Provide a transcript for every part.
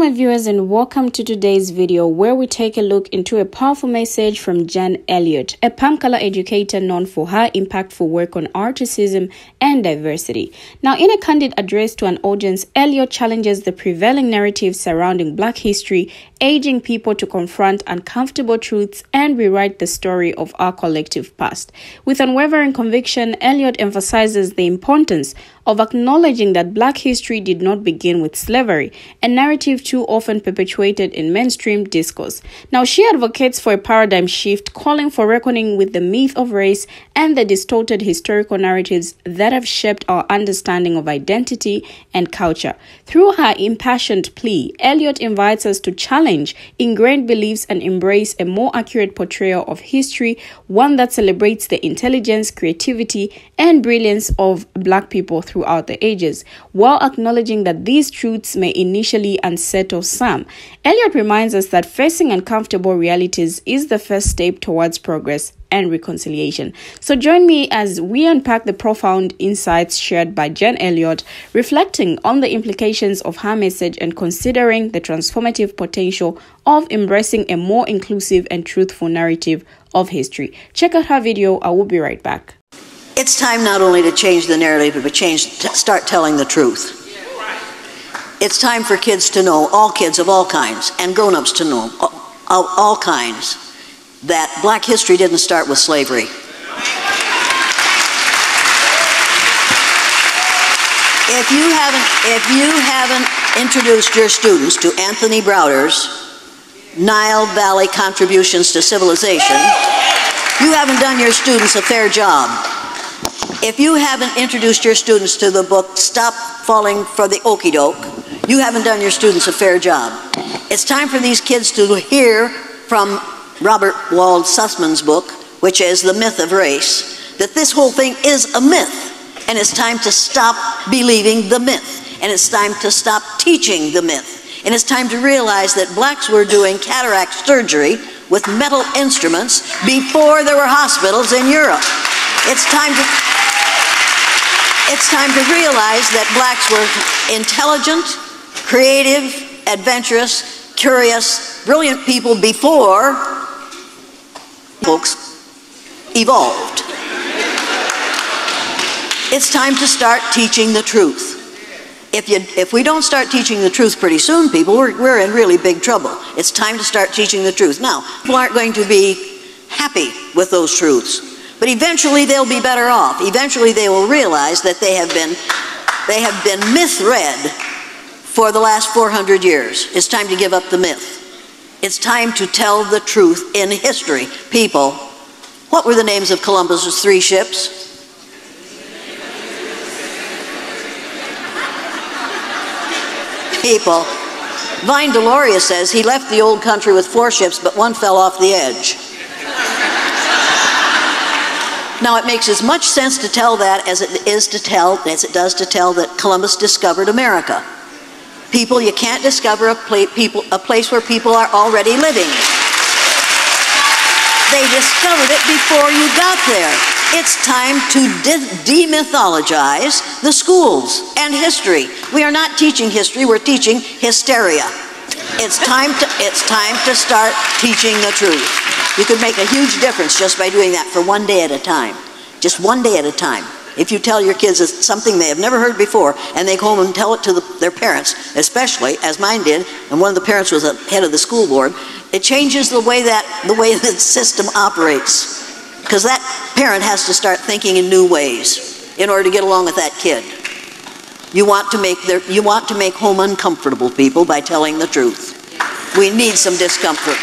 my viewers, and welcome to today's video where we take a look into a powerful message from Jen Elliot, a Pamkala educator known for her impactful work on artisanship and diversity. Now, in a candid address to an audience, Elliot challenges the prevailing narrative surrounding Black history, urging people to confront uncomfortable truths and rewrite the story of our collective past. With unwavering conviction, Elliot emphasizes the importance of acknowledging that Black history did not begin with slavery, a narrative too often perpetuated in mainstream discourse. Now, she advocates for a paradigm shift, calling for reckoning with the myth of race and the distorted historical narratives that have shaped our understanding of identity and culture. Through her impassioned plea, Elliot invites us to challenge ingrained beliefs and embrace a more accurate portrayal of history, one that celebrates the intelligence, creativity, and brilliance of Black people throughout the ages, while acknowledging that these truths may initially unsettle some. Elliot reminds us that facing uncomfortable realities is the first step towards progress and reconciliation. So join me as we unpack the profound insights shared by Jen Elliot, reflecting on the implications of her message and considering the transformative potential of embracing a more inclusive and truthful narrative of history. Check out her video. I will be right back. It's time not only to change the narrative, but start telling the truth. It's time for kids to know, all kids of all kinds, and grown-ups to know, all kinds, that Black history didn't start with slavery. If you haven't introduced your students to Anthony Browder's Nile Valley Contributions to Civilization, you haven't done your students a fair job. If you haven't introduced your students to the book Stop Falling for the Okie Doke, you haven't done your students a fair job. It's time for these kids to hear from Robert Wald Sussman's book, which is The Myth of Race, that this whole thing is a myth, and it's time to stop believing the myth, and it's time to stop teaching the myth, and it's time to realize that Blacks were doing cataract surgery with metal instruments before there were hospitals in Europe. It's time to realize that Blacks were intelligent, creative, adventurous, curious, brilliant people before folks evolved. It's time to start teaching the truth. If we don't start teaching the truth pretty soon, people, we're in really big trouble. It's time to start teaching the truth. Now, people aren't going to be happy with those truths, but eventually they'll be better off. Eventually they will realize that they have been myth-read for the last 400 years. It's time to give up the myth. It's time to tell the truth in history. People, what were the names of Columbus's 3 ships? People, Vine Deloria says he left the old country with 4 ships, but 1 fell off the edge. Now, it makes as much sense to tell that as it does to tell that Columbus discovered America. People, you can't discover a place where people are already living. They discovered it before you got there. It's time to demythologize the schools and history. We are not teaching history, we're teaching hysteria. It's time to start teaching the truth. You could make a huge difference just by doing that for 1 day at a time. Just 1 day at a time. If you tell your kids something they have never heard before, and they go home and tell it to their parents, especially, as mine did, and one of the parents was the head of the school board, it changes the way the system operates. Because that parent has to start thinking in new ways in order to get along with that kid. You want to make home uncomfortable, people, by telling the truth. We need some discomfort.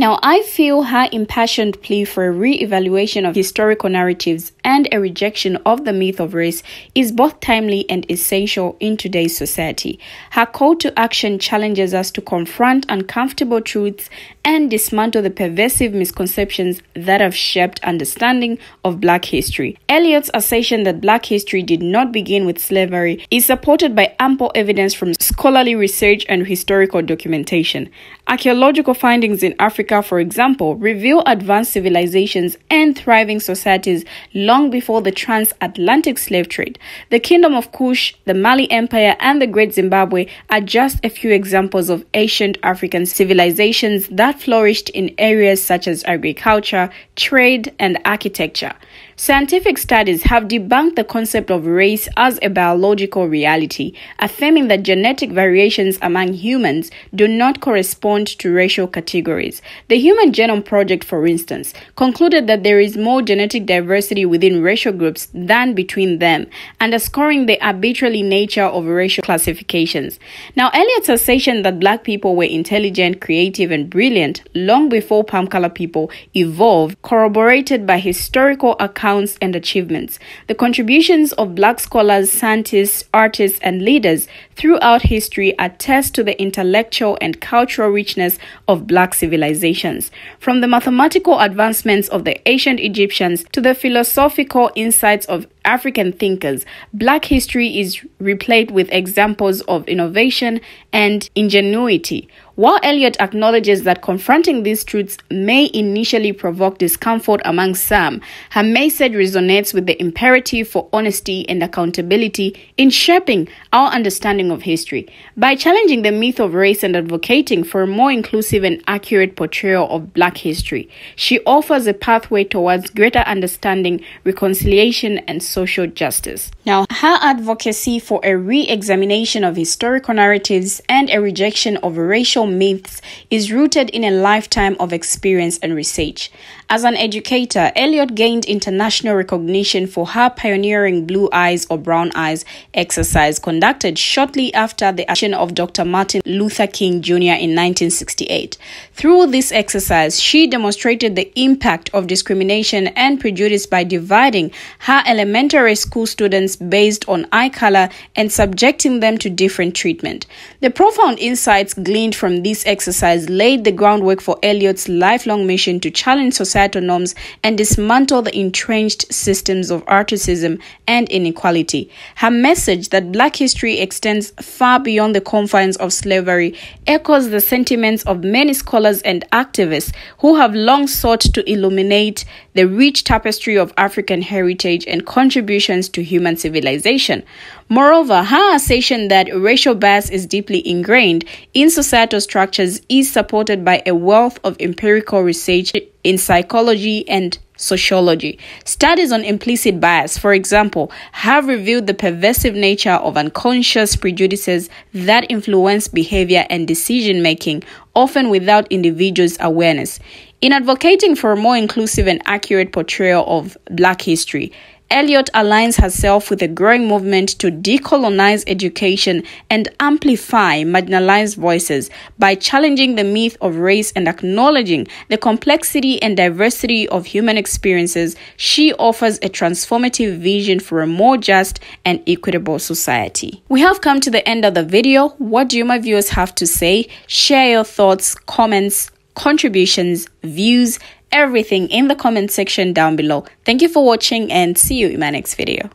Now, I feel her impassioned plea for a re-evaluation of historical narratives and a rejection of the myth of race is both timely and essential in today's society. Her call to action challenges us to confront uncomfortable truths and dismantle the pervasive misconceptions that have shaped understanding of Black history. Elliot's assertion that Black history did not begin with slavery is supported by ample evidence from scholarly research and historical documentation. Archaeological findings in Africa, for example, reveal advanced civilizations and thriving societies long before the transatlantic slave trade. The Kingdom of Kush, the Mali Empire, and the Great Zimbabwe are just a few examples of ancient African civilizations that flourished in areas such as agriculture, trade, and architecture. Scientific studies have debunked the concept of race as a biological reality, affirming that genetic variations among humans do not correspond to racial categories. The Human Genome Project, for instance, concluded that there is more genetic diversity within racial groups than between them, underscoring the arbitrary nature of racial classifications. Now, Elliot's assertion that Black people were intelligent, creative, and brilliant long before palm-colored people evolved, corroborated by historical accounts and achievements. The contributions of Black scholars, scientists, artists, and leaders throughout history attest to the intellectual and cultural richness of Black civilizations. From the mathematical advancements of the ancient Egyptians to the philosophical insights of African thinkers, Black history is replete with examples of innovation and ingenuity. While Elliot acknowledges that confronting these truths may initially provoke discomfort among some, her message resonates with the imperative for honesty and accountability in shaping our understanding of history. By challenging the myth of race and advocating for a more inclusive and accurate portrayal of Black history, she offers a pathway towards greater understanding, reconciliation, and social justice. Now, her advocacy for a re-examination of historical narratives and a rejection of racial myths is rooted in a lifetime of experience and research. As an educator, Elliot gained international recognition for her pioneering Blue Eyes or Brown Eyes exercise conducted shortly after the action of Dr. Martin Luther King Jr. in 1968. Through this exercise, she demonstrated the impact of discrimination and prejudice by dividing her elementary school students based on eye color and subjecting them to different treatment. The profound insights gleaned from this exercise laid the groundwork for Elliot's lifelong mission to challenge societal norms and dismantle the entrenched systems of racism and inequality. Her message that Black history extends far beyond the confines of slavery echoes the sentiments of many scholars and activists who have long sought to illuminate the rich tapestry of African heritage and contributions to human civilization. Moreover, her assertion that racial bias is deeply ingrained in societal structures is supported by a wealth of empirical research in psychology and sociology. Studies on implicit bias, for example, have revealed the pervasive nature of unconscious prejudices that influence behavior and decision-making, often without individuals' awareness. In advocating for a more inclusive and accurate portrayal of Black history, Elliot aligns herself with a growing movement to decolonize education and amplify marginalized voices by challenging the myth of race and acknowledging the complexity and diversity of human experiences. She offers a transformative vision for a more just and equitable society. We have come to the end of the video. What do you, my viewers, have to say? Share your thoughts, comments, contributions, views, everything in the comment section down below. Thank you for watching and see you in my next video.